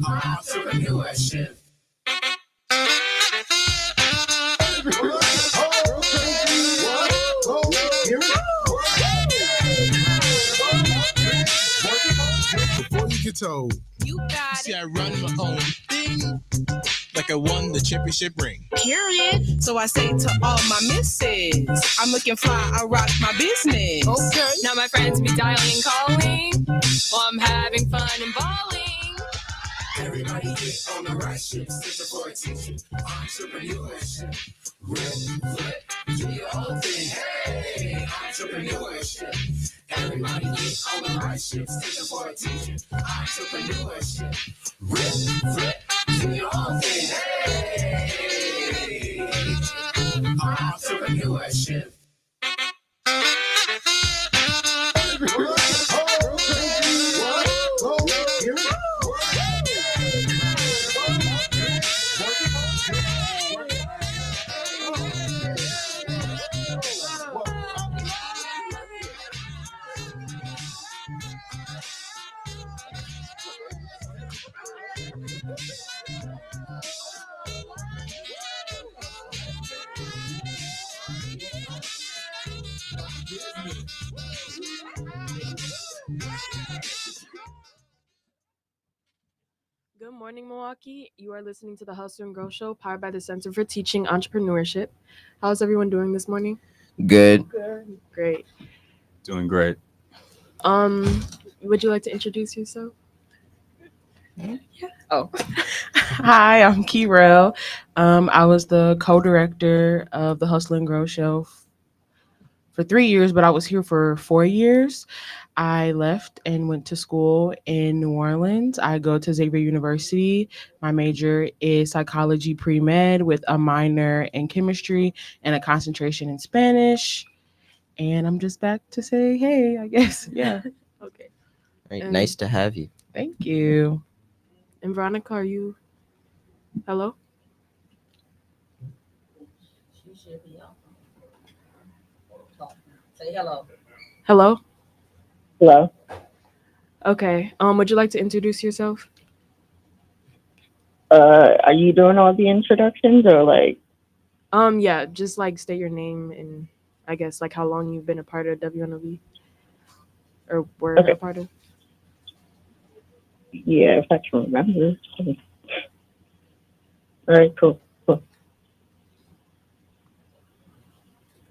Entrepreneurship. Before you get told, you got see, I run my own thing like I won the championship ring. Period. So I say to all my misses, I'm looking fly, I rock my business. Okay. Now my friends be dialing, calling, while I'm having fun and balling. Everybody get on the right shit, sister for attention. Entrepreneurship. Rip, flip, do your own thing. Hey, entrepreneurship. Everybody get on the right shit, sister for attention. Entrepreneurship. Rip, flip, do your own thing. Hey, entrepreneurship. Good morning, Milwaukee. You are listening to the Hustle and Grow Show, powered by the Center for Teaching Entrepreneurship. How's everyone doing this morning? Good. Great. Doing great. Would you like to introduce yourself? Yeah. Oh. Hi, I'm Keyrell. I was the co-director of the Hustle and Grow Show for 3 years, but I was here for 4 years. I left and went to school in New Orleans. I go to Xavier University. My major is psychology pre-med with a minor in chemistry and a concentration in Spanish. And I'm just back to say, hey, I guess. Yeah. Okay. Right, nice to have you. Thank you. And Veronica, are you? Hello? She should be on. Say hello. Hello? Hello. Okay. Would you like to introduce yourself? Are you doing all the introductions or like? Yeah, just like state your name and I guess like how long you've been a part of WNOV or were Okay. a part of. Yeah, if I can remember. All right, cool.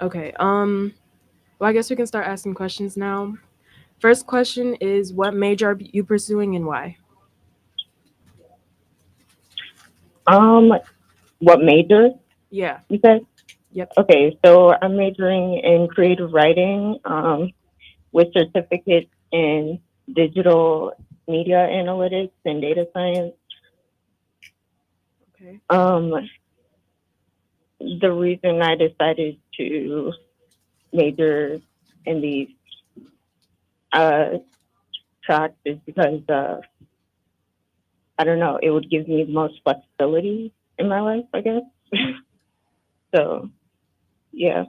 Okay. Well, I guess we can start asking questions now. First question is, what major are you pursuing and why? What major? Yeah. You said? Yep. Okay, so I'm majoring in creative writing, with certificates in digital media analytics and data science. Okay. The reason I decided to major in these tracks is because I don't know, it would give me the most flexibility in my life, I guess. So, yeah.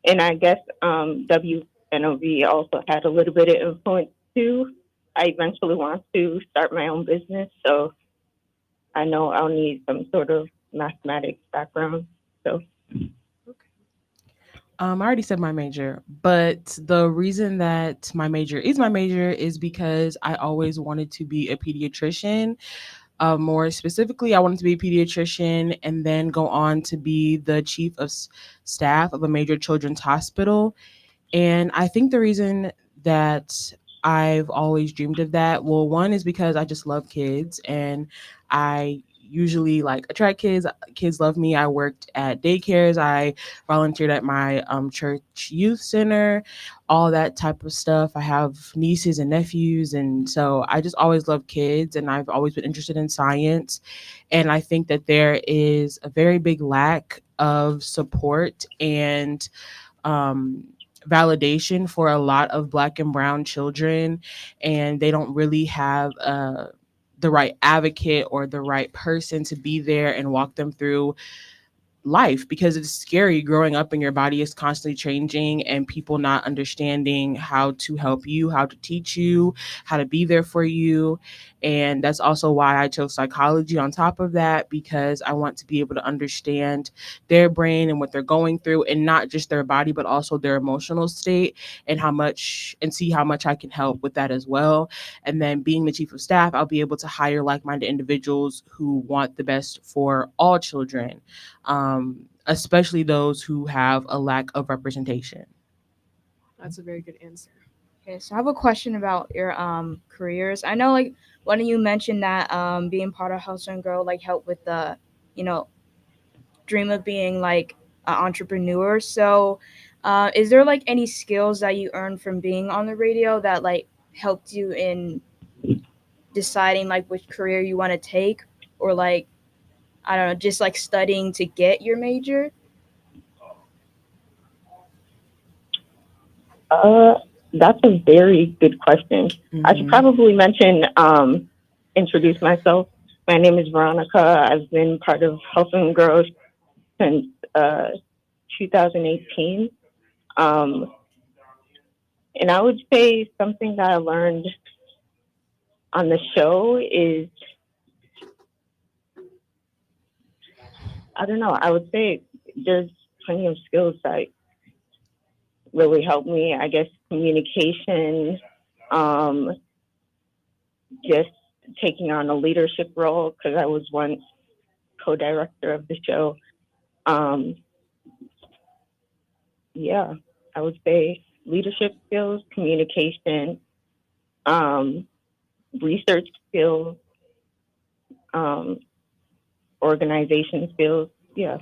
And I guess WNOV also had a little bit of influence too. I eventually want to start my own business, so I know I'll need some sort of mathematics background. So. I already said my major, but the reason that my major is because I always wanted to be a pediatrician. More specifically, I wanted to be a pediatrician and then go on to be the chief of staff of a major children's hospital. And I think the reason that I've always dreamed of that, well, one is because I just love kids and I usually like attract kids. Kids love me. I worked at daycares. I volunteered at my church youth center, all that type of stuff. I have nieces and nephews. And so I just always love kids and I've always been interested in science. And I think that there is a very big lack of support and validation for a lot of Black and brown children, and they don't really have the right advocate or the right person to be there and walk them through life, because it's scary growing up and your body is constantly changing and people not understanding how to help you, how to teach you, how to be there for you. And that's also why I chose psychology on top of that, because I want to be able to understand their brain and what they're going through, and not just their body, but also their emotional state, and see how much I can help with that as well. And then being the chief of staff, I'll be able to hire like-minded individuals who want the best for all children, especially those who have a lack of representation. That's a very good answer. Okay, so I have a question about your careers. I know like one of you mentioned that being part of Hustle and Grow like helped with the, you know, dream of being like an entrepreneur. So is there like any skills that you earned from being on the radio that like helped you in deciding like which career you want to take, or like I don't know, just like studying to get your major? That's a very good question. I should probably introduce myself. My name is Veronica. I've been part of Health and Growth since 2018. And I would say something that I learned on the show is, I don't know, I would say there's plenty of skills that really helped me. I guess communication, just taking on a leadership role, because I was once co-director of the show. Yeah, I would say leadership skills, communication, research skills, organization skills. Yeah.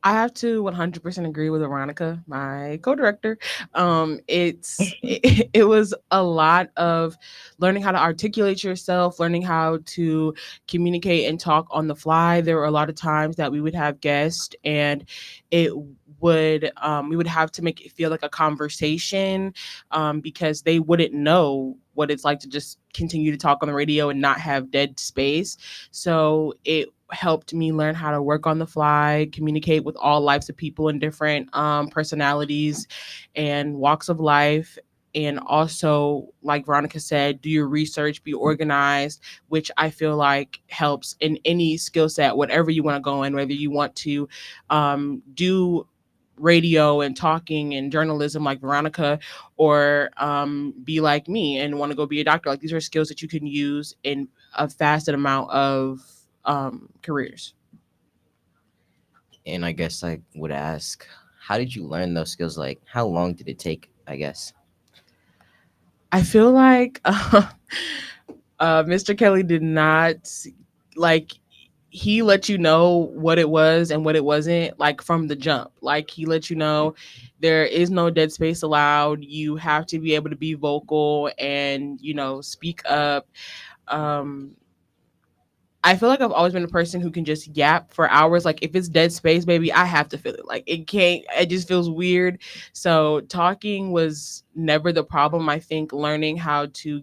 I have to 100% agree with Veronica, my co-director. It was a lot of learning how to articulate yourself, learning how to communicate and talk on the fly. There were a lot of times that we would have guests, and it would we would have to make it feel like a conversation, because they wouldn't know what it's like to just continue to talk on the radio and not have dead space. So it helped me learn how to work on the fly, communicate with all types of people in different personalities and walks of life. And also, like Veronica said, do your research, be organized, which I feel like helps in any skill set, whatever you want to go in, whether you want to do radio and talking and journalism like Veronica, or be like me and want to go be a doctor. Like, these are skills that you can use in a fasted amount of careers. And I guess I would ask, how did you learn those skills? Like, how long did it take, I guess? I feel like Mr. Kelly did not, like, he let you know what it was and what it wasn't, like, from the jump. Like, he let you know there is no dead space allowed. You have to be able to be vocal and, you know, speak up. I feel like I've always been a person who can just yap for hours. Like, if it's dead space, baby, I have to feel it. Like, it just feels weird. So talking was never the problem. I think learning how to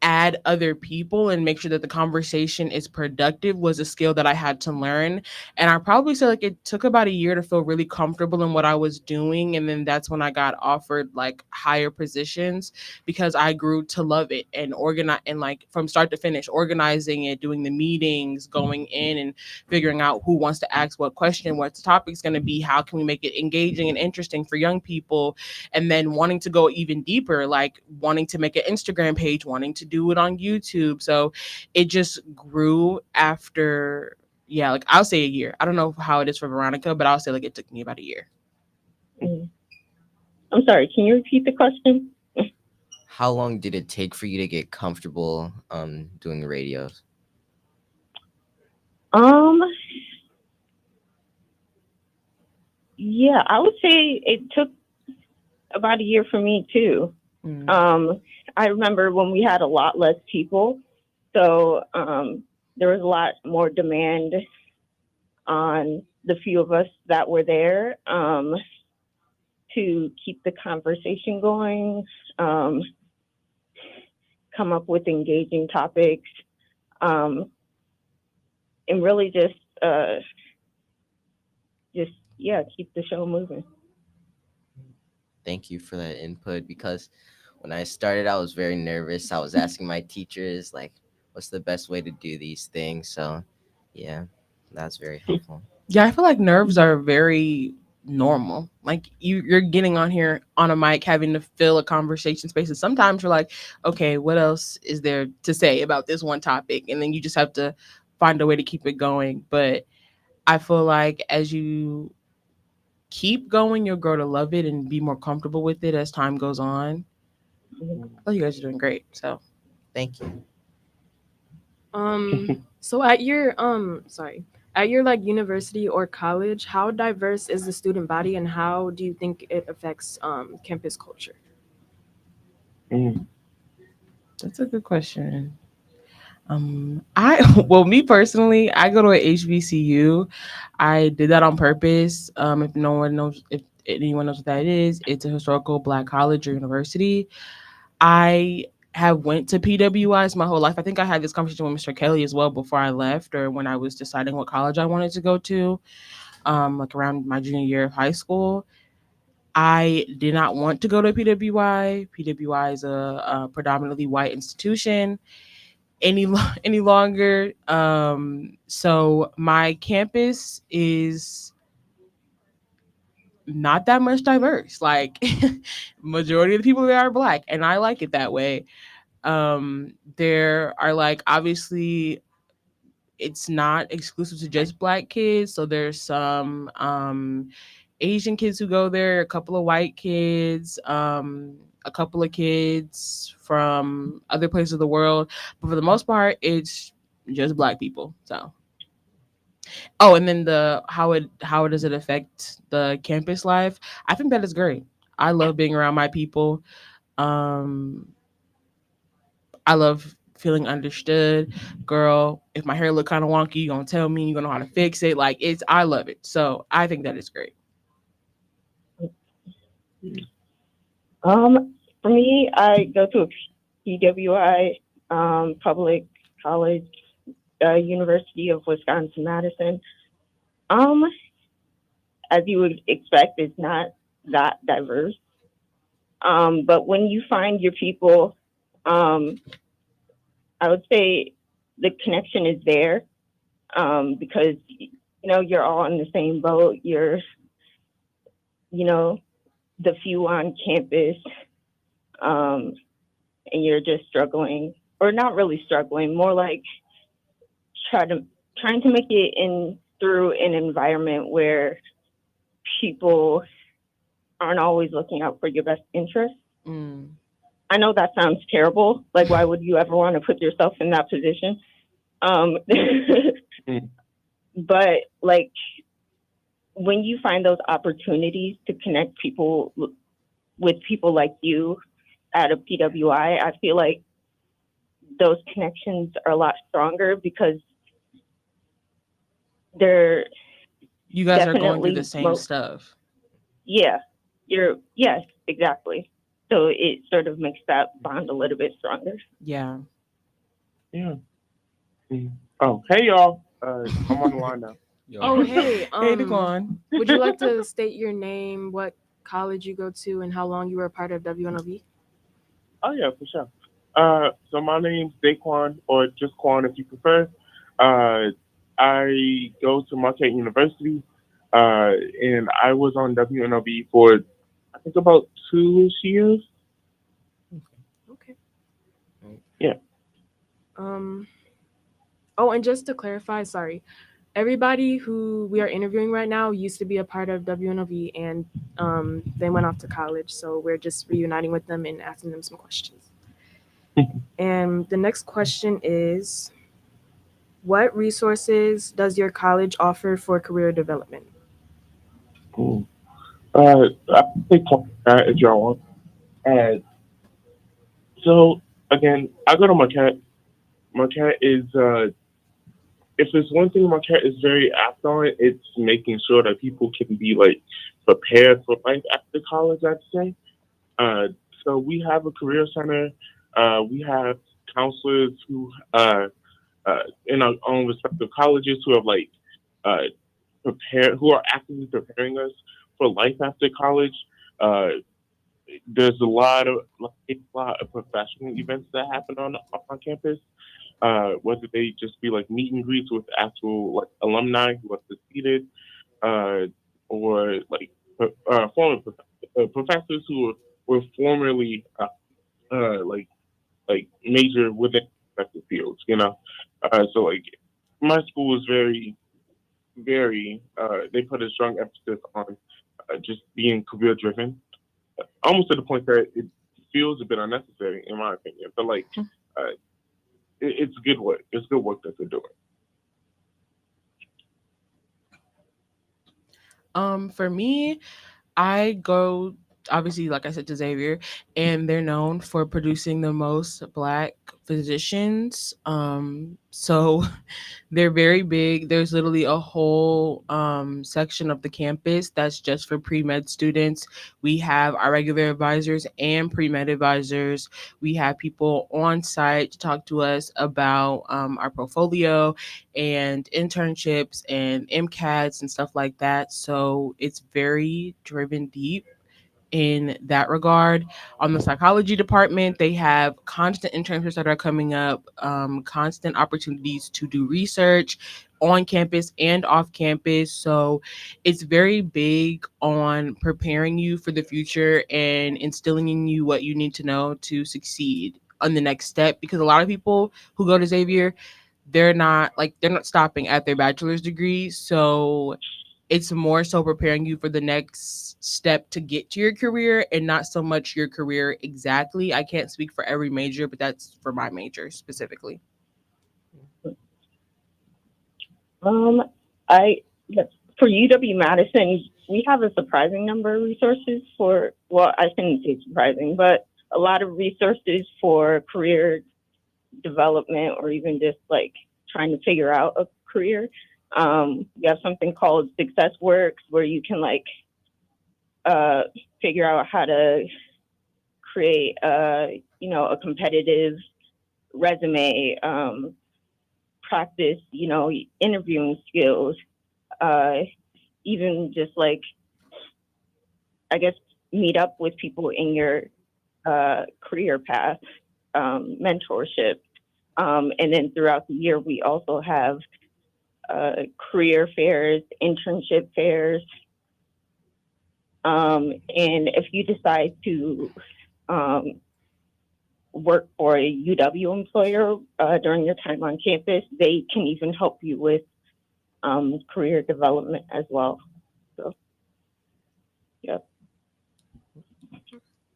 add other people and make sure that the conversation is productive was a skill that I had to learn. And I probably say like it took about a year to feel really comfortable in what I was doing. And then that's when I got offered like higher positions, because I grew to love it and organize, and like from start to finish, organizing it, doing the meetings, going in and figuring out who wants to ask what question, what the topic's going to be, how can we make it engaging and interesting for young people, and then wanting to go even deeper, like wanting to make an Instagram page, wanting to do it on YouTube. So it just grew after, yeah, like I'll say a year. I don't know how it is for Veronica, but I'll say like it took me about a year. I'm sorry, can you repeat the question? How long did it take for you to get comfortable doing the radios? Yeah, I would say it took about a year for me too. I remember when we had a lot less people, so there was a lot more demand on the few of us that were there to keep the conversation going, come up with engaging topics, and really just uh, just yeah, keep the show moving. Thank you for that input because when I started, I was very nervous. I was asking my teachers, like, what's the best way to do these things? So, yeah, that's very helpful. Yeah, I feel like nerves are very normal. Like you're getting on here on a mic, having to fill a conversation space, and sometimes you're like, okay, what else is there to say about this one topic? And then you just have to find a way to keep it going. But I feel like as you keep going, you'll grow to love it and be more comfortable with it as time goes on. Oh, you guys are doing great. So Thank you. So at your at your like university or college, how diverse is the student body and how do you think it affects campus culture? that's a good question. I well, me personally, I go to a HBCU. I did that on purpose. If no one knows, if anyone knows what that is, it's a historical Black college or university. I have went to PWIs my whole life. I think I had this conversation with Mr. Kelly as well before I left, or when I was deciding what college I wanted to go to. Like around my junior year of high school, I did not want to go to PWI. PWI is a predominantly white institution any longer. So my campus is not that much diverse. Like majority of the people there are Black, and I like it that way. There are like obviously it's not exclusive to just Black kids. So there's some Asian kids who go there, a couple of white kids, a couple of kids from other places of the world. But for the most part, it's just Black people. So oh, and then the how does it affect the campus life? I think that is great. I love being around my people. Um I love feeling understood. Girl, if my hair look kind of wonky, you gonna tell me, you gonna know how to fix it. Like I love it. So I think that is great. For me, I go to a PWI, public college, University of Wisconsin Madison. Um, as you would expect, it's not that diverse. But when you find your people, um, I would say the connection is there, because you're all in the same boat. You're you know the few on campus, um, and you're just struggling, or not really struggling, more like try to trying to make it in through an environment where people aren't always looking out for your best interest. Mm. I know that sounds terrible. Like, why would you ever want to put yourself in that position? But like, when you find those opportunities to connect people with people like you at a PWI, I feel like those connections are a lot stronger because they're You guys are going through definitely the same stuff. yeah, yes, exactly. So it sort of makes that bond a little bit stronger. Yeah. Yeah. Oh, hey y'all. I'm on the line now. Oh, hey, Hey, Daquan. would you like to state your name, what college you go to, and how long you were a part of WNOV? Oh yeah, for sure. So my name's Daquan, or just Quan if you prefer. I go to Marquette University, and I was on WNOV for I think about 2 years. Okay. Yeah. Oh, and just to clarify, sorry, everybody who we are interviewing right now used to be a part of WNOV, and they went off to college, so we're just reuniting with them and asking them some questions. And the next question is, what resources does your college offer for career development? Cool. I take that if y'all want. So again, I go to Marquette. Marquette is if there's one thing Marquette is very apt on, it's making sure that people can be like prepared for life after college, I'd say. Uh, so we have a career center. We have counselors who in our own respective colleges who have like uh, who are actively preparing us for life after college. Uh, there's a lot of professional events that happen on campus. Whether they just be like meet and greets with actual like alumni who are succeeded, uh, or like former professors who were formerly like major within respective fields. So like my school was very they put a strong emphasis on just being career driven, almost to the point that it feels a bit unnecessary in my opinion. But like uh, it's good work. It's good work that they're doing. For me, I go obviously, like I said, to Xavier, and they're known for producing the most Black physicians. So they're very big. There's literally a whole section of the campus that's just for pre med students. We have our regular advisors and pre med advisors. We have people on site to talk to us about our portfolio and internships and MCATs and stuff like that. So it's very driven deep in that regard. On the psychology department, they have constant internships that are coming up, constant opportunities to do research on campus and off campus. So it's very big on preparing you for the future and instilling in you what you need to know to succeed on the next step. Because a lot of people who go to Xavier, they're not stopping at their bachelor's degree. So it's more so preparing you for the next step to get to your career and not so much your career exactly. I can't speak for every major, but that's for my major specifically. Um, I yes, for UW Madison, we have a surprising number of resources for. Well, I shouldn't say surprising, but a lot of resources for career development or even just like trying to figure out a career. We have something called Success Works where you can like uh, figure out how to create a competitive resume, practice interviewing skills, uh, even just like I guess meet up with people in your career path, mentorship. And then throughout the year, we also have career fairs, internship fairs. And if you decide to um, work for a UW employer during your time on campus, they can even help you with career development as well. So, yeah.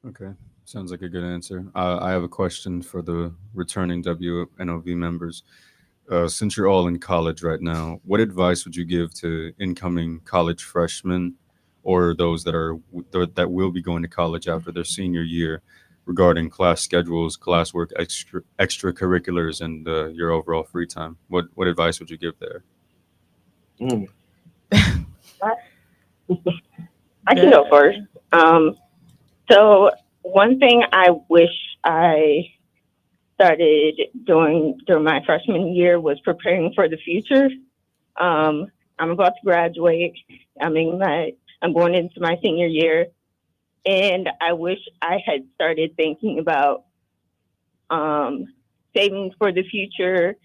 Okay, sounds like a good answer. I have a question for the returning WNOV members. Since you're all in college right now, what advice would you give to incoming college freshmen or those that will be going to college after their senior year regarding class schedules, classwork, extracurriculars, and your overall free time? What advice would you give there? Mm. I can go first. So one thing I wish I started doing during my freshman year was preparing for the future. I'm about to graduate. I'm going into my senior year, and I wish I had started thinking about um, saving for the future,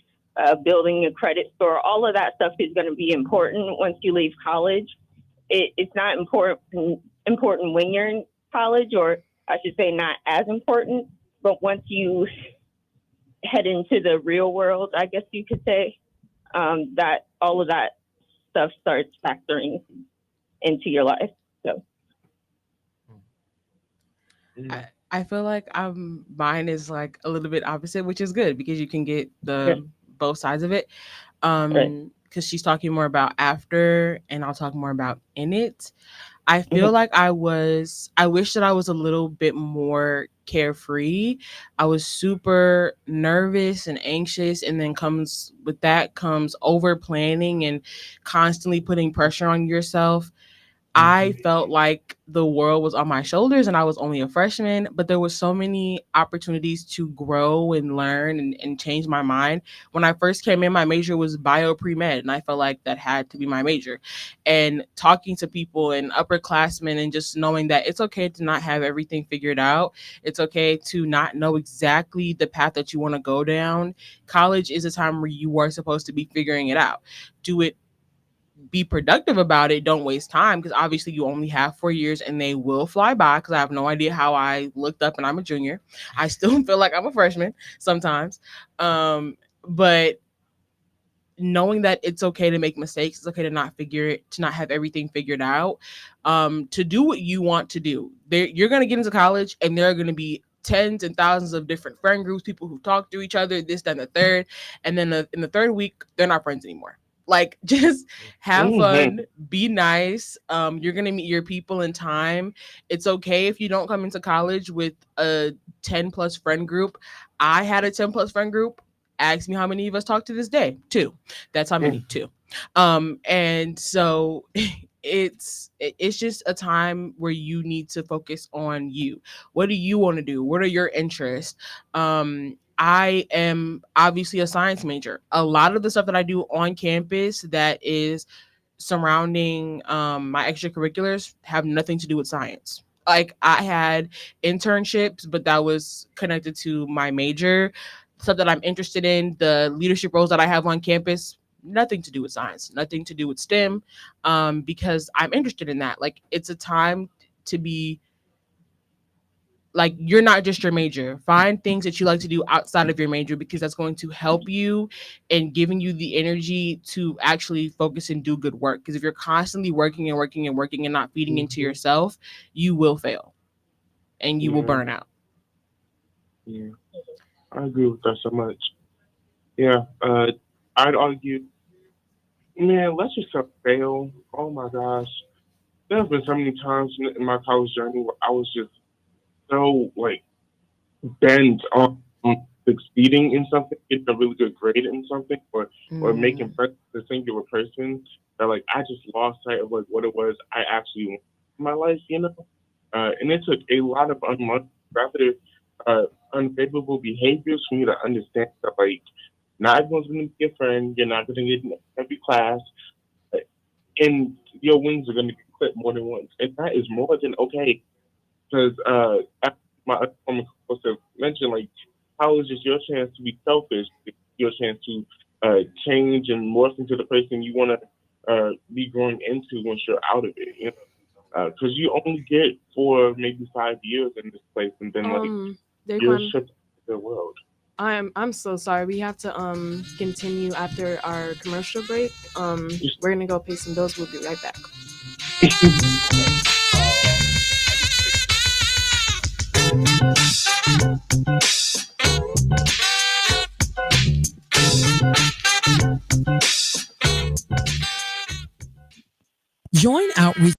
building a credit score. All of that stuff is going to be important once you leave college. It's not important when you're in college, or I should say, not as important. But once you head into the real world, I guess you could say, that all of that stuff starts factoring into your life. So I feel like mine is like a little bit opposite, which is good because you can get yeah, the both sides of it. right. Because she's talking more about after, and I'll talk more about in it. I feel Mhm. like I wish that I was a little bit more carefree. I was super nervous and anxious, and then comes over planning and constantly putting pressure on yourself. I felt like the world was on my shoulders and I was only a freshman, but there was so many opportunities to grow and learn and change my mind. When I first came in, my major was bio pre-med, and I felt like that had to be my major. And talking to people and upperclassmen and just knowing that it's okay to not have everything figured out. It's okay to not know exactly the path that you want to go down. College is a time where you are supposed to be figuring it out. Do it, be productive about it. Don't waste time, because obviously you only have 4 years and they will fly by. Because I have no idea how I looked up and I'm a junior. I still feel like I'm a freshman sometimes. But knowing that it's okay to make mistakes, it's okay to not have everything figured out, to do what you want to do. You're going to get into college and there are going to be tens and thousands of different friend groups, people who talk to each other, this, that, and the third. And then in the third week, they're not friends anymore. Like, just have fun, be nice. You're going to meet your people in time. It's okay if you don't come into college with a 10 plus friend group. I had a 10 plus friend group. Ask me how many of us talk to this day. 2. That's how many. 2. And so it's just a time where you need to focus on you. What do you want to do? What are your interests? I am obviously a science major. A lot of the stuff that I do on campus that is surrounding my extracurriculars have nothing to do with science. Like, I had internships, but that was connected to my major. Stuff that I'm interested in, the leadership roles that I have on campus, nothing to do with science, nothing to do with STEM, because I'm interested in that. Like, it's a time to be like, you're not just your major. Find things that you like to do outside of your major, because that's going to help you and giving you the energy to actually focus and do good work. Because if you're constantly working and working and working and not feeding into yourself, you will fail and you will burn out. Yeah, I agree with that so much. Yeah, I'd argue, man, let's just say fail. Oh my gosh, there have been so many times in my college journey where I was just so like bent on succeeding in something, getting a really good grade in something, or making friends with a singular person, that like I just lost sight of like what it was I actually wanted in my life, you know. And it took a lot of rather unfavorable behaviors for me to understand that like not everyone's going to be a friend. You're not going to get in every class, uh, and your wings are going to get clipped more than once, and that is more than okay. Because my other former co-host mentioned, like, college is your chance to be selfish, it's your chance to change and morph into the person you want to be growing into once you're out of it. You know, because you only get 4, maybe 5 years in this place, and then like you're Daquan, shipped to the world. I'm so sorry. We have to continue after our commercial break. We're gonna go pay some bills. We'll be right back. Join Outreach.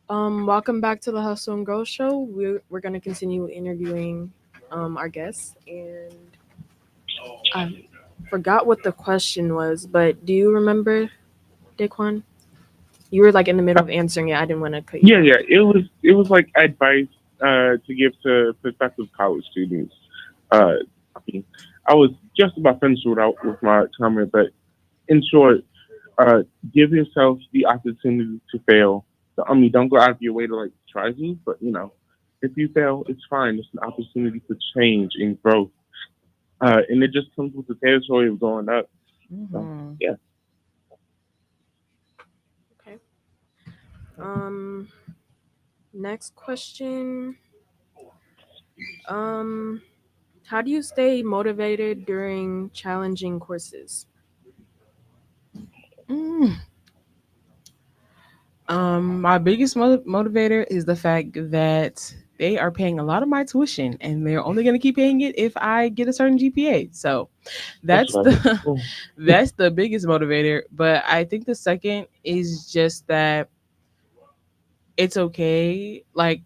Welcome back to the Hustle and Grow Show. We're gonna continue interviewing our guests, and I forgot what the question was, but do you remember, Daquan? You were like in the middle of answering it. I didn't want to cut you Yeah, off. yeah. It was like advice to give to prospective college students. Uh, I mean, I was just about finished with my comment, but in short, uh, give yourself the opportunity to fail. So, I mean, don't go out of your way to like try to, but if you fail, it's fine. It's an opportunity for change and growth, and it just comes with the territory of going up. So, Mhm. yeah. Okay. Um. Next question. Um. How do you stay motivated during challenging courses? Mm. My biggest motivator is the fact that they are paying a lot of my tuition, and they're only going to keep paying it if I get a certain GPA. So That's that's right. the Mm. that's the biggest motivator. But I think the second is just that it's okay. Like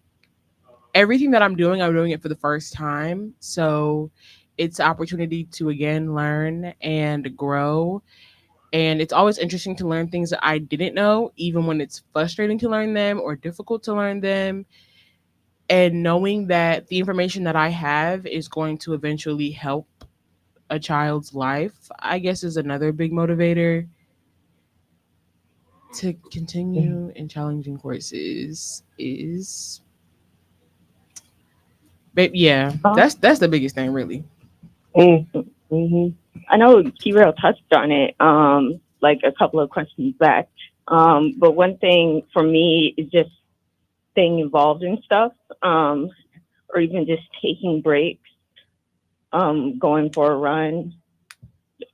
everything that I'm doing it for the first time. So it's an opportunity to again learn and grow. And it's always interesting to learn things that I didn't know, even when it's frustrating to learn them or difficult to learn them. And knowing that the information that I have is going to eventually help a child's life, I guess, is another big motivator to continue in challenging courses. Is, but yeah, Uh, that's the biggest thing, really. hmm I know Kirill touched on it, like a couple of questions back. But one thing for me is just staying involved in stuff, or even just taking breaks, going for a run,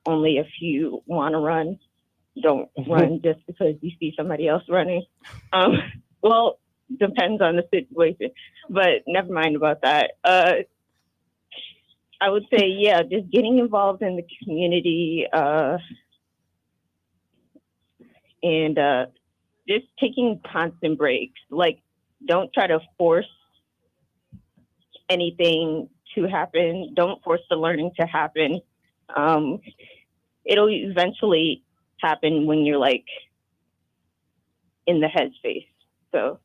only if you want to run. Don't run just because you see somebody else running. Um, well, depends on the situation, but never mind about that. I would say, yeah, just getting involved in the community, and just taking constant breaks. Like, don't try to force anything to happen. Don't force the learning to happen. Um, it'll eventually happen when you're like in the headspace. So,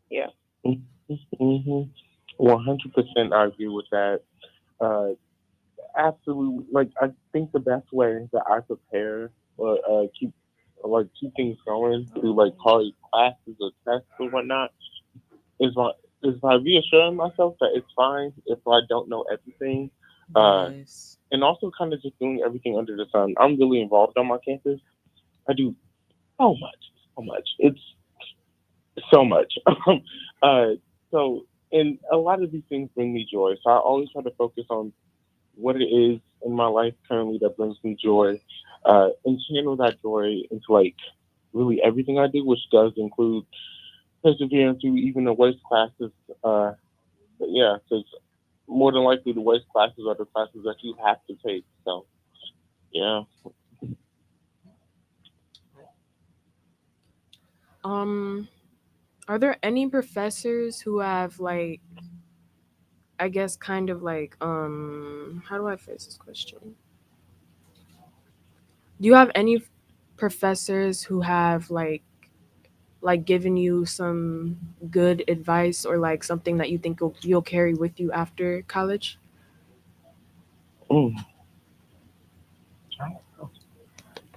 yeah. Mm-hmm. 100%, I agree with that. Uh, Absolutely. Like, I think the best way that I prepare or keep things going through like college classes or tests or whatnot is by reassuring myself that it's fine if I don't know everything. Uh, Yes. and also kind of just doing everything under the sun. I'm really involved on my campus. I do so much, so much. It's so much. uh, so, and a lot of these things bring me joy. So I always try to focus on what it is in my life currently that brings me joy, and channel that joy into like really everything I do, which does include persevering through even the worst classes. But yeah, because more than likely the worst classes are the classes that you have to take. So yeah. Um, are there any professors who have like, I guess, kind of like, how do I phrase this question? Do you have any professors who have like given you some good advice or like something that you think you'll carry with you after college? Mm.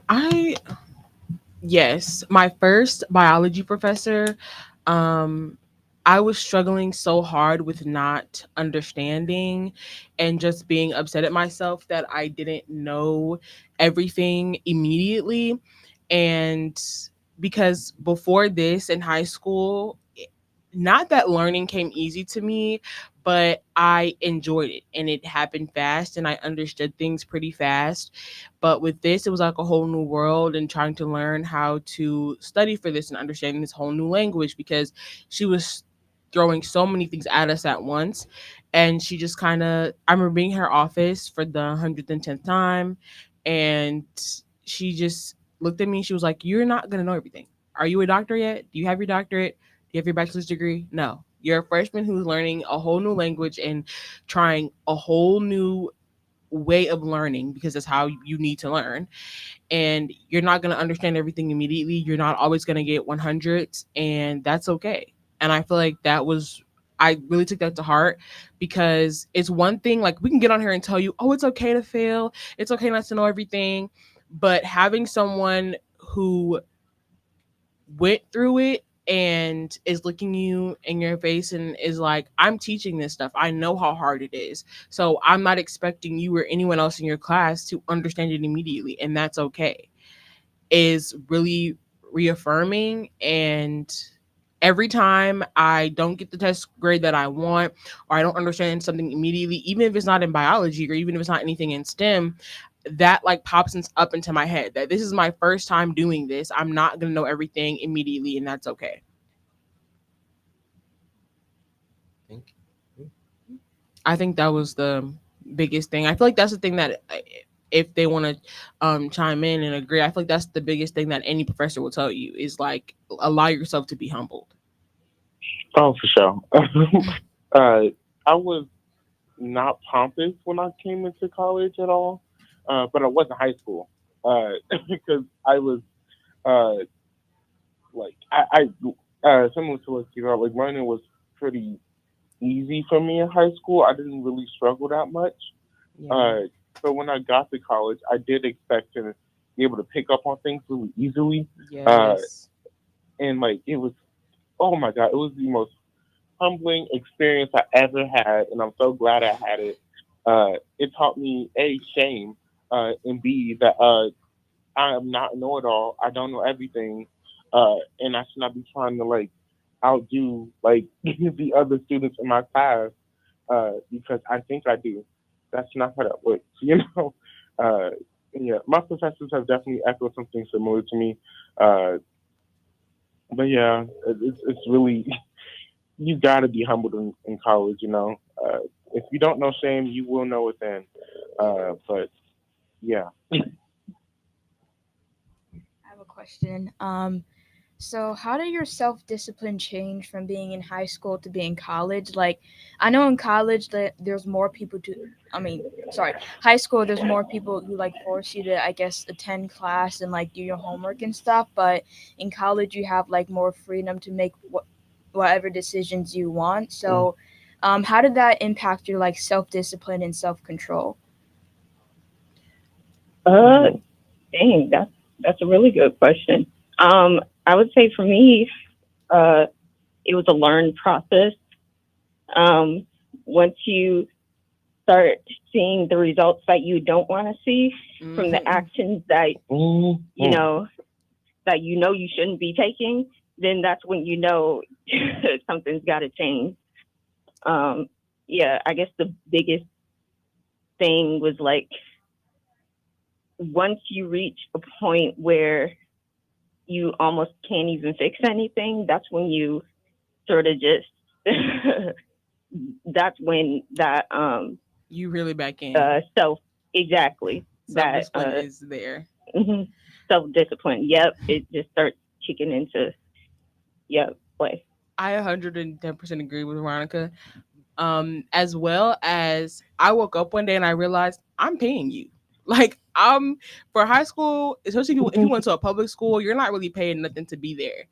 I Yes, my first biology professor, um, I was struggling so hard with not understanding and just being upset at myself that I didn't know everything immediately. And because before this in high school, not that learning came easy to me, but I enjoyed it and it happened fast and I understood things pretty fast. But with this, it was like a whole new world and trying to learn how to study for this and understanding this whole new language because she was throwing so many things at us at once. And she just kind of, I remember being in her office for the 110th time and she just looked at me. She was like, "You're not going to know everything. Are you a doctor yet? Do you have your doctorate? you have your bachelor's degree? No. You're a freshman who's learning a whole new language and trying a whole new way of learning because that's how you need to learn. And you're not going to understand everything immediately. You're not always going to get 100s, and that's okay. And I feel like I really took that to heart because it's one thing, like, we can get on here and tell you, oh, it's okay to fail. It's okay not to know everything. But having someone who went through it and is looking you in your face and is like, I'm teaching this stuff. I know how hard it is. So I'm not expecting you or anyone else in your class to understand it immediately. And that's okay. Is really reaffirming. And every time I don't get the test grade that I want, or I don't understand something immediately, even if it's not in biology or even if it's not anything in STEM, that like up into my head that this is my first time doing this. I'm not going to know everything immediately, and that's okay. I think that was the biggest thing. I feel like that's the thing that if they want to chime in and agree, I feel like that's the biggest thing that any professor will tell you is like, allow yourself to be humbled. Oh, for sure. I was not pompous when I came into college at all, but I was in high school because I was like similar to what you know, like learning was pretty easy for me in high school. I didn't really struggle that much. Yeah. So when I got to college, I did expect to be able to pick up on things really easily. Yes. And like it was, oh my god, it was the most humbling experience I ever had, and I'm so glad I had it. It taught me a shame, and b that I am not a know-it-all. I don't know everything, and I should not be trying to like outdo like the other students in my class because I think I do. That's not how that works, you know. Uh, yeah, my professors have definitely echoed something similar to me. Uh, but yeah, it's really you got to be humbled in college, you know. If you don't know shame, you will know it then. But yeah. I have a question. So how did your self-discipline change from being in high school to being college? Like, I know in college that there's more people high school, there's more people who like force you to, I guess, attend class and like do your homework and stuff. But in college, you have like more freedom to make whatever decisions you want. So, how did that impact your like self-discipline and self-control? Dang, that's a really good question. I would say for me, uh, it was a learned process. Um, Once you start seeing the results that you don't want to see from the actions that you know you shouldn't be taking, then that's when you know something's got to change. Yeah, I guess the biggest thing was like once you reach a point where you almost can't even fix anything, that's when you sort of just that's when that You really back in. self exactly that Self-discipline is there. self discipline. Yep, it just starts kicking into play. I 110% agree with Veronica. As well as I woke up one day and I realized I'm paying you. Like, for high school, especially if you went to a public school, you're not really paying nothing to be there.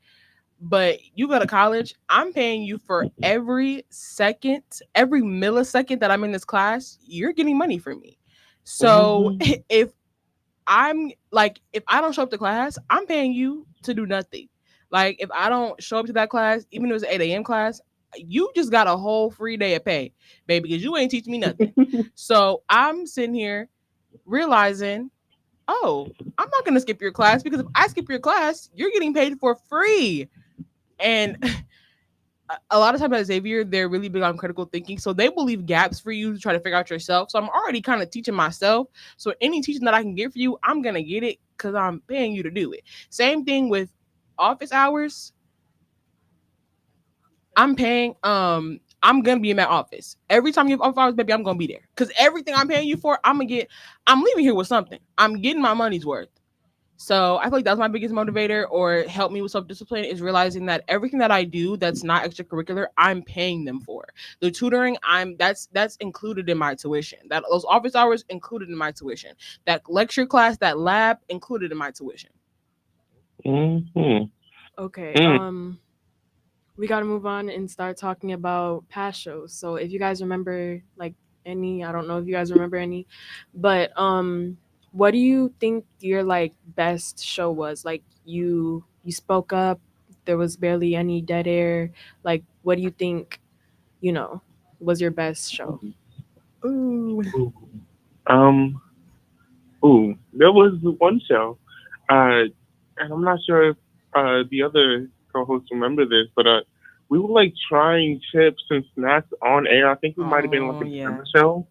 But you go to college, I'm paying you for every second, every millisecond that I'm in this class, you're getting money from me. So if if I don't show up to class, I'm paying you to do nothing. Like, if I don't show up to that class, even if it's an 8 a.m. class, you just got a whole free day of pay, baby, because you ain't teaching me nothing. So I'm sitting here realizing, oh, I'm not going to skip your class, because if I skip your class, you're getting paid for free. And a lot of times at Xavier, they're really big on critical thinking. So they will leave gaps for you to try to figure out yourself. So I'm already kind of teaching myself. So any teaching that I can get for you, I'm going to get it because I'm paying you to do it. Same thing with office hours. I'm going to be in my office. Every time you have office hours, baby, I'm going to be there. Because everything I'm paying you for, I'm leaving here with something. I'm getting my money's worth. So I feel like that's my biggest motivator, or help me with self-discipline, is realizing that everything that I do that's not extracurricular, I'm paying them for. The tutoring, that's included in my tuition. That those office hours included in my tuition. That lecture class, that lab included in my tuition. Mm-hmm. Okay. Mm. We got to move on and start talking about past shows. So if you guys remember like any, I don't know if you guys remember any, but what do you think your like best show was? Like you spoke up, there was barely any dead air. Like what do you think, you know, was your best show? Ooh. Ooh. Um. Ooh. There was one show, and I'm not sure if the other co-hosts remember this, but we were like trying chips and snacks on air. I think it might have been like Oh a yeah. dinner show.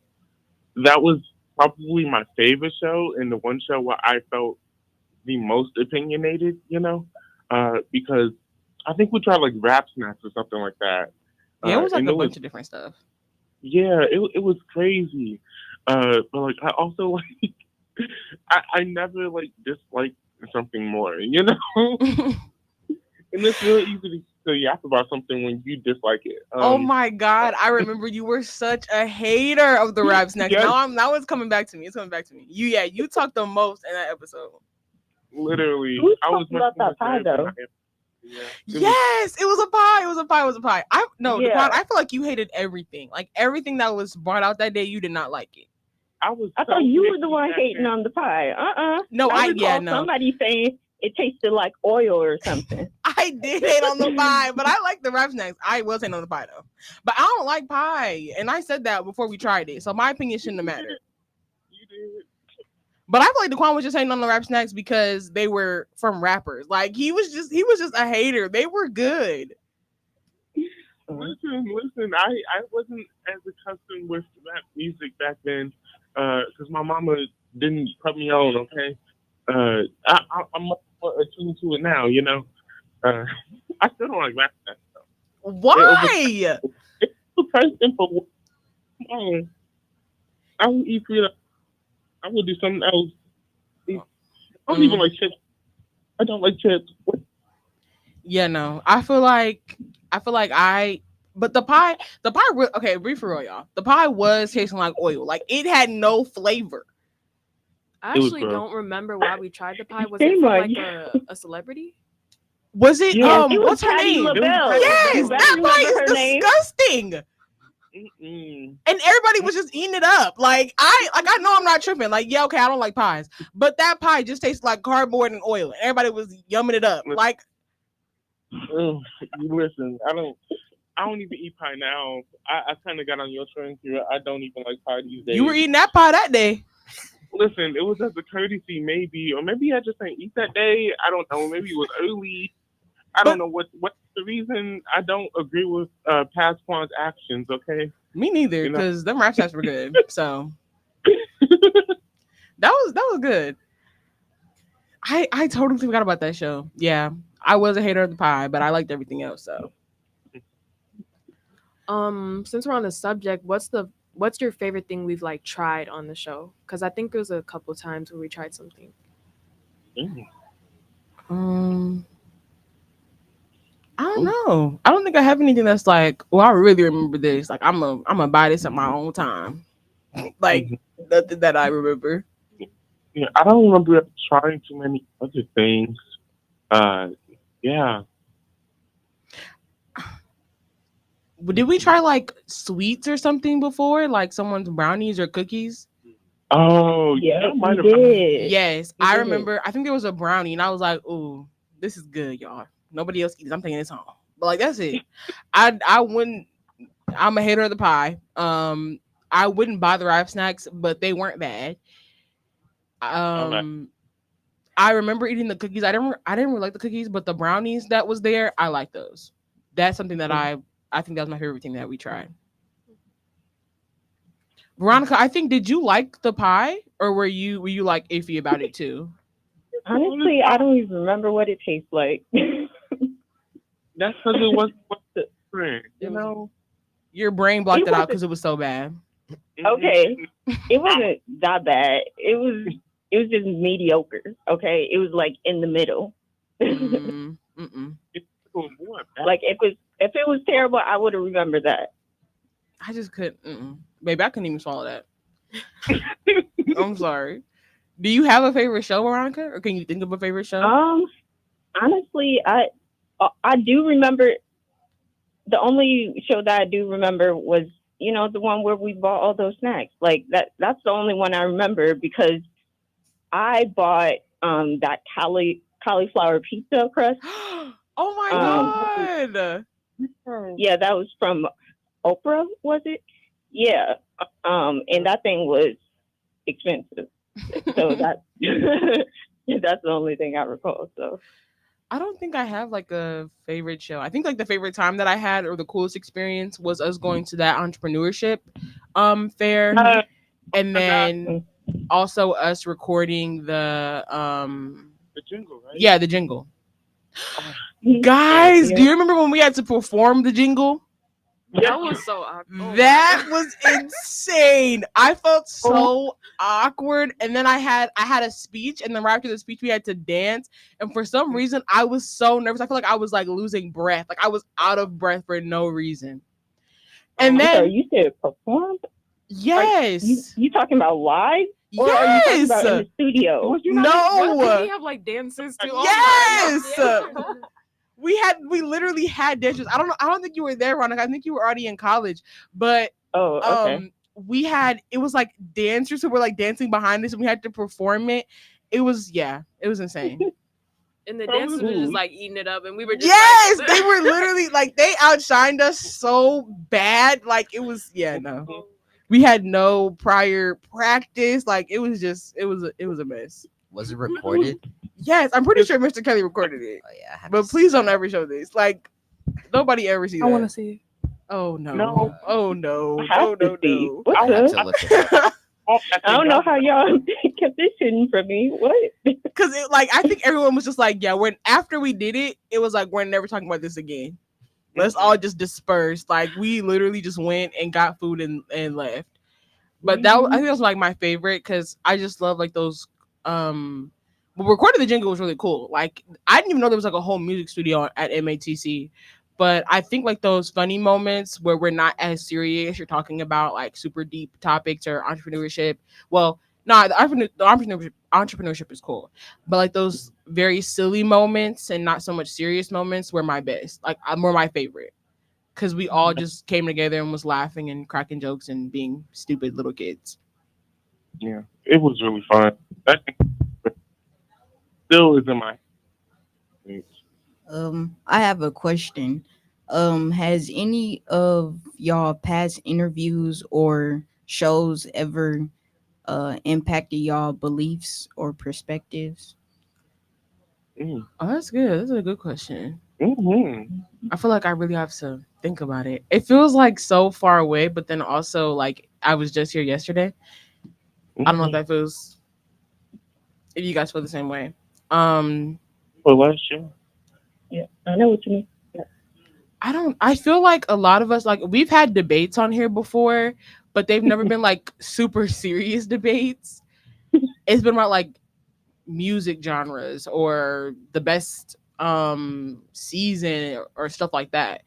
That was probably my favorite show, and the one show where I felt the most opinionated. Because I think we tried like rap snacks or something like that, Yeah, it was like and a it was bunch of different stuff. yeah, it was crazy. But like I also like I never like disliked something more, and it's really easy to yap about something when you dislike it. Oh my god, I remember you were such a hater of the rap snacks. Yes, Now it's coming back to me. It's coming back to me. You talked the most in that episode. literally, Who's I was talking about much that pie more than I though? am. Yeah, Yes, it was a pie. It was a pie. It was a pie. I no, Yeah, Daquan, I feel like you hated everything. Like everything that was brought out that day, you did not like it. I was I so thought you were the picky one back hating then. on the pie. No, I yeah, recall no. somebody saying it tasted like oil or something. I did hate on the pie, but I like the rap snacks. I was hating on the pie though. But I don't like pie. And I said that before we tried it. So my opinion shouldn't have mattered. You did. But I feel like Daquan was just hating on the rap snacks because they were from rappers. Like he was just a hater. They were good. Listen. I wasn't as accustomed with rap music back then, because my mama didn't put me on. Okay, I'm much more attuned to it now. Uh, I still don't like rap that stuff. Why? It's too person for on. I would eat food. I would do something else. I don't even like chips. I don't like chips. Yeah, no. I feel like but the pie okay, be for real, y'all. The pie was tasting like oil. Like it had no flavor. I It was actually gross. don't remember why we tried the pie. Was Same it from one. like a celebrity? Was it Yeah, It was what's her Patti name? LaBelle. Yes, You better that remember pie her is name. disgusting. Mm-mm. And everybody was just eating it up. Like I know I'm not tripping. Like, yeah, okay, I don't like pies. But that pie just tastes like cardboard and oil. And everybody was yumming it up. Like Listen, I don't even eat pie now. I kind of got on your train here. I don't even like pie these days. you were eating that pie that day. Listen, it was as a courtesy, maybe, or maybe I just didn't eat that day. I don't know. Maybe it was early. I don't know what's the reason. I don't agree with Pasquan's actions. Okay. Me neither, because them rap snacks were good. So that was good. I totally forgot about that show. Yeah, I was a hater of the pie, but I liked everything else. So Since we're on the subject, what's your favorite thing we've like tried on the show? Because I think there was a couple times where we tried something. I don't know. I don't think I have anything that's like, well, I really remember this. Like I'm gonna buy this at my own time. Like nothing that I remember. Yeah, I don't remember trying too many other things. Yeah. Did we try like sweets or something before? Like someone's brownies or cookies? Oh, Yeah, that might we have. did. Yes, We I did. remember. I think there was a brownie, and I was like, "Ooh, this is good, y'all. Nobody else eats. I'm taking this home." But like that's it. I wouldn't. I'm a hater of the pie. I wouldn't buy the rap snacks, but they weren't bad. Okay. I remember eating the cookies. I didn't really like the cookies, but the brownies that was there, I like those. That's something that I think that was my favorite thing that we tried. Veronica, I think, did you like the pie, or were you like iffy about it too? Honestly, I don't even remember what it tastes like. That's because it wasn't different, you know? Your brain blocked It it out wasn't- because it was so bad. Okay, it wasn't that bad. It it was just mediocre. Okay, it was like in the middle. It's cool, more bad. Like if it was terrible, I would have remembered that. I just couldn't. Baby, I couldn't even swallow that. I'm sorry. Do you have a favorite show, Veronica, or can you think of a favorite show? Honestly, I do remember. The only show that I do remember was, the one where we bought all those snacks. Like that's the only one I remember because I bought that cauliflower pizza crust. Oh my god! Yeah, that was from Oprah, was it? Yeah. And that thing was expensive. So that's that's the only thing I recall. So I don't think I have like a favorite show. I think like the favorite time that I had or the coolest experience was us going to that entrepreneurship fair, and then also us recording the jingle, right? Yeah, the jingle. Guys, do you remember when we had to perform the jingle? That was so awkward. That was insane. I felt so awkward, and then I had a speech, and then right after the speech we had to dance, and for some reason I was so nervous. I feel like I was like losing breath, like I was out of breath for no reason. And then sorry, you said perform? Yes. You talking about live? Or are you talking about in the studio? No. We have like dances too. Yes. We literally had dancers. I don't think you were there, Veronica. I think you were already in college. But okay. It was like dancers who were like dancing behind us, and we had to perform it. It was insane. And the dancers were just like eating it up, and we were just they were literally like they outshined us so bad. Like it was no. We had no prior practice. Like it was a mess. Was it recorded? Yes, I'm pretty sure Mr. Kelly recorded it. Oh yeah, but please don't ever show this. Like nobody ever sees that. I want to see it. Oh no! No. Oh no! I have to see. I have to look it up. I don't know how y'all kept this hidden from me. What? Because I think everyone was just like, yeah. When after we did it, it was like we're never talking about this again. Let's all just disperse. Like we literally just went and got food and left. But I think that was like my favorite because I just love like those. But recording the jingle was really cool. Like I didn't even know there was like a whole music studio at MATC. But I think like those funny moments where we're not as serious, you're talking about like super deep topics or entrepreneurship. Well, no, the entrepreneurship is cool, but like those very silly moments and not so much serious moments were my best. Like were my favorite because we all just came together and was laughing and cracking jokes and being stupid little kids. Yeah, it was really fun. That still is in my. I have a question. Has any of y'all past interviews or shows ever impacted y'all beliefs or perspectives? Oh, that's good. That's a good question. I feel like I really have to think about it. It feels like so far away, but then also like I was just here yesterday. I don't know if that feels. If you guys feel the same way. Well, last year. Yeah, I know what you mean. Yeah. I feel like a lot of us, like we've had debates on here before, but they've never been like super serious debates. It's been about like music genres or the best season or stuff like that.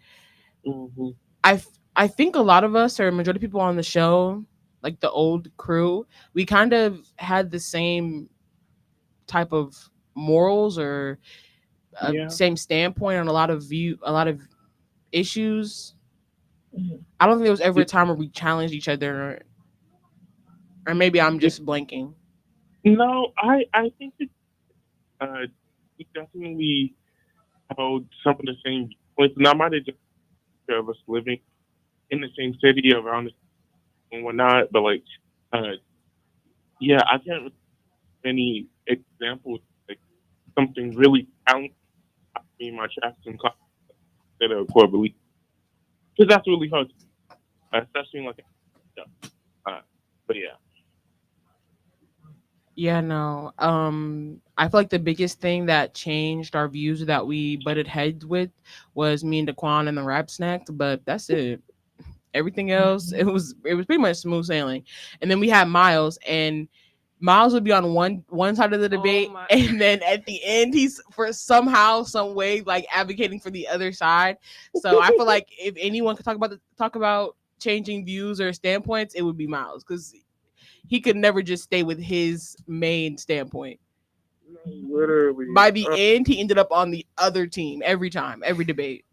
I think a lot of us or majority of people on the show, like the old crew, we kind of had the same type of morals or same standpoint on a lot of issues. I don't think there was ever a time where we challenged each other, or maybe I'm just blanking. No, I think that we definitely held some of the same points. And I might have just of us living in the same city around and whatnot, but like, yeah, I can't think of any examples like something really challenging me in my chest and that a core belief, because that's really hard, especially like, but yeah. Yeah, no. I feel like the biggest thing that changed our views that we butted heads with was me and Daquan and the rap snacks, but that's it. Everything else, it was pretty much smooth sailing. And then we had Miles, and Miles would be on one side of the debate, my- and then at the end, he's for somehow, some way, like advocating for the other side. So I feel like if anyone could talk about changing views or standpoints, it would be Miles, because he could never just stay with his main standpoint. Literally. By the end, he ended up on the other team every time, every debate.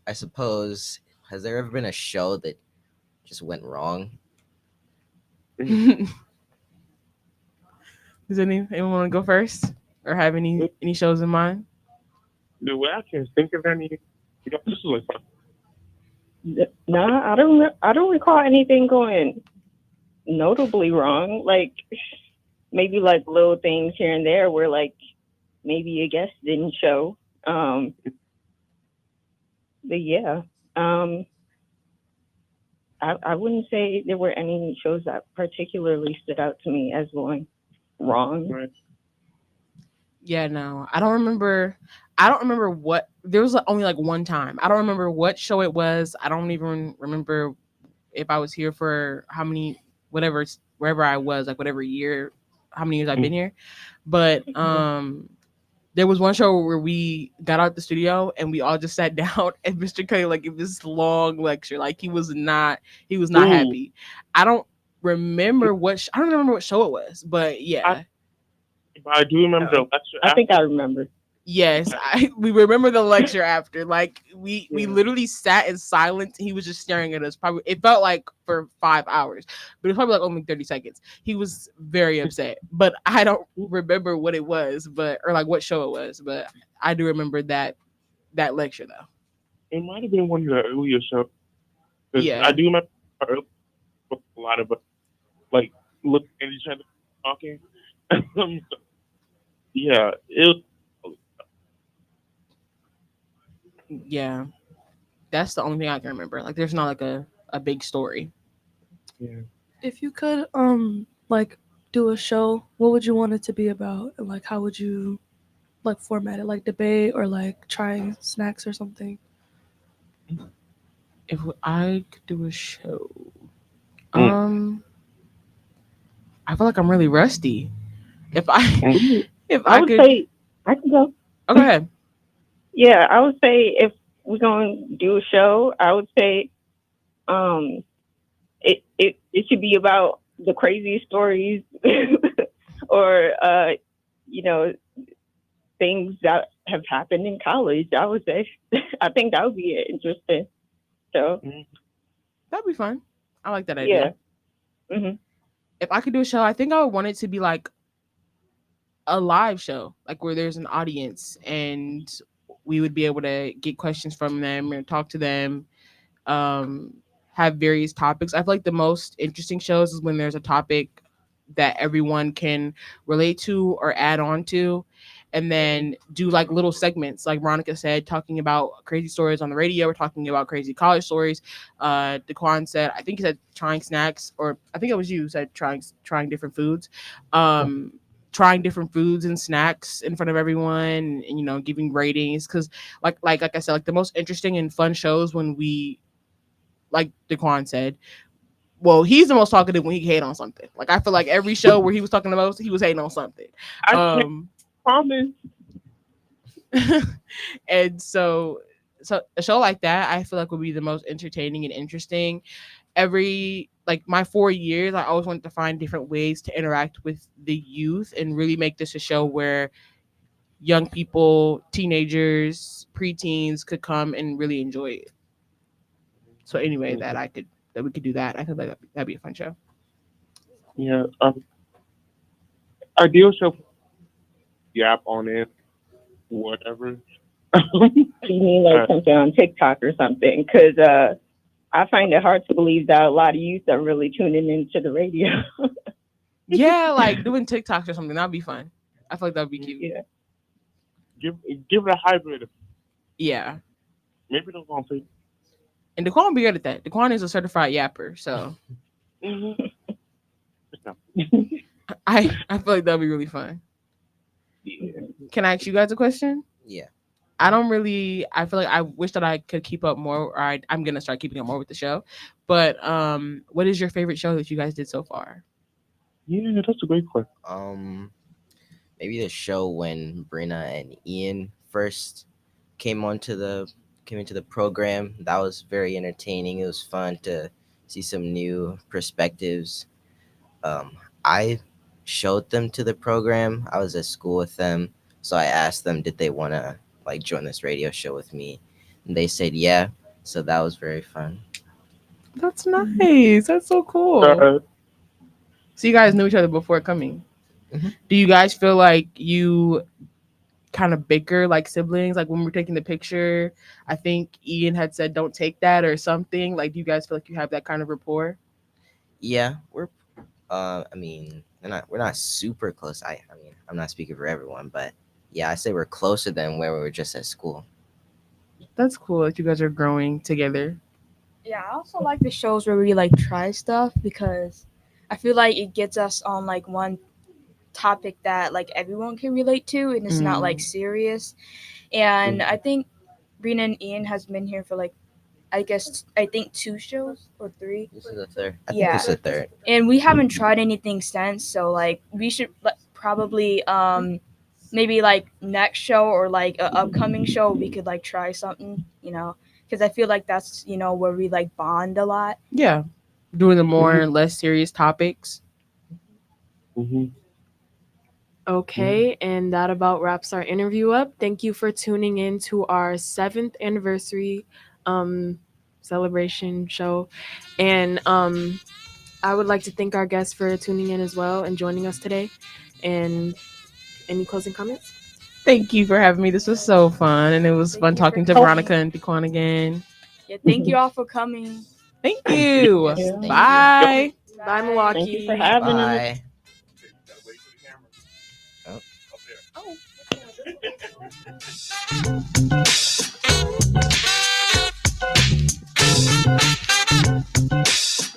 I suppose, has there ever been a show that just went wrong? Does anyone want to go first, or have any shows in mind? The way I can't think of any. This is like No, I don't recall anything going notably wrong. Like maybe like little things here and there where like maybe a guest didn't show. But yeah, I wouldn't say there were any shows that particularly stood out to me as going wrong. right. Yeah, no, I don't remember. I don't remember what there was only like one time. I don't remember what show it was. I don't even remember if I was here for how many, whatever, wherever I was, like whatever year, how many years I've been here. But there was one show where we got out the studio and we all just sat down, and Mr. Cuddy like gave this long lecture. Like he was not happy. I don't remember what show it was, but yeah. I do remember the lecture. I think I remember. Yes, we remember the lecture after. Like we literally sat in silence. He was just staring at us. Probably it felt like for 5 hours, but it was probably like only 30 seconds. He was very upset, but I don't remember what it was, or like what show it was. But I do remember that lecture though. It might have been one of the earlier shows. Yeah, I do remember a lot of us like looking at each other talking. Yeah, it. Yeah, that's the only thing I can remember. Like, there's not like a big story. Yeah. If you could like do a show, what would you want it to be about? And like how would you like format it? Like debate or like trying snacks or something? If I could do a show, I feel like I'm really rusty. If I I would say I can go. Oh, go ahead. Yeah, I would say if we're going to do a show, I would say it should be about the crazy stories or you know, things that have happened in college. I would say I think that would be interesting. So that'd be fun. I like that idea. Yeah. Mm-hmm. If I could do a show, I think I would want it to be like a live show, like where there's an audience and we would be able to get questions from them and talk to them, have various topics. I feel like the most interesting shows is when there's a topic that everyone can relate to or add on to, and then do like little segments, like Veronica said, talking about crazy stories on the radio. We're talking about crazy college stories. Daquan said, I think he said trying snacks, or I think it was you who said trying different foods. Trying different foods and snacks in front of everyone, and you know, giving ratings, because like I said, like the most interesting and fun shows when we, like Daquan said, well, he's the most talkative when he hate on something. Like I feel like every show where he was talking the most, he was hating on something. I can't promise. And so a show like that, I feel like would be the most entertaining and interesting. Like my 4 years, I always wanted to find different ways to interact with the youth and really make this a show where young people, teenagers, preteens could come and really enjoy it. So anyway, that we could do that. I think that'd be a fun show. Yeah. Ideal show. Yap on it. Whatever. You mean like something on TikTok or something? Because I find it hard to believe that a lot of youth are really tuning into the radio. Yeah, like doing TikToks or something. That'd be fun. I feel like that'd be cute. Yeah. Give it a hybrid. Yeah. Maybe don't go on Facebook. And Daquan be good at that. Daquan is a certified yapper, so I feel like that'd be really fun. Yeah. Can I ask you guys a question? Yeah. I don't really. I feel like I wish that I could keep up more, or I'm gonna start keeping up more with the show. But what is your favorite show that you guys did so far? Yeah, that's a great question. Maybe the show when Brina and Ian first came onto the came into the program. That was very entertaining. It was fun to see some new perspectives. I showed them to the program. I was at school with them, so I asked them did they want to like join this radio show with me, and they said yeah. So that was very fun. That's nice. That's so cool. Uh, So you guys knew each other before coming. Mhm. Do you guys feel like you kind of bicker like siblings? Like when we're taking the picture, I think Ian had said don't take that or something. Like do you guys feel like you have that kind of rapport? Yeah, we're. I mean, we're not super close. I mean, I'm not speaking for everyone, but yeah, I say we're closer than where we were just at school. That's cool that you guys are growing together. Yeah, I also like the shows where we like try stuff because I feel like it gets us on like one topic that like everyone can relate to and it's not like serious. And I think Rena and Ian has been here for like I think 2 shows or 3. This is the third. I think Yeah. this is the third. And we haven't tried anything since, so like we should probably maybe like next show or like a upcoming show we could like try something, because I feel like that's where we like bond a lot. Yeah. Doing the more less serious topics. Mm-hmm. Okay, and that about wraps our interview up. Thank you for tuning in to our 7th anniversary celebration show. And I would like to thank our guests for tuning in as well and joining us today. And any closing comments? Thank you for having me. This was so fun, and it was Thank fun you talking for to coming. Veronica and Dequan again. Yeah, thank you all for coming. Thank you. Yes, thank Bye. Bye, Milwaukee. Thank you for you. having us. Bye. Up there. Oh.